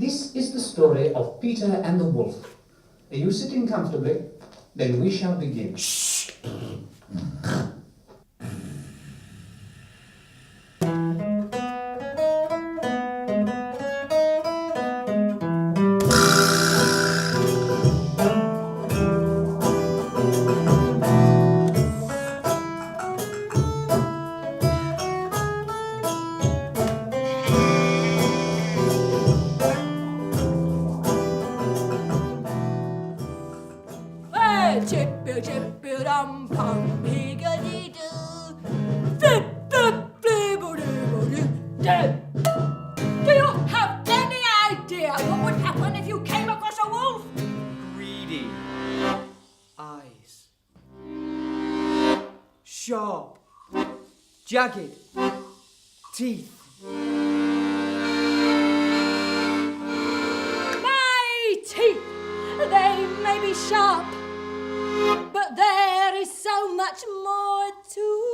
This is the story of Peter and the Wolf. Are you sitting comfortably? Then we shall begin. Chip-a-chip-a-dum-pum, higgity-doo. Flip-flip-flibble-dibble-doo-doo. Do you have any idea what would happen if you came across a wolf? Greedy. Eyes. Sharp. Jagged. Teeth. My teeth! They may be sharp, but there is so much more to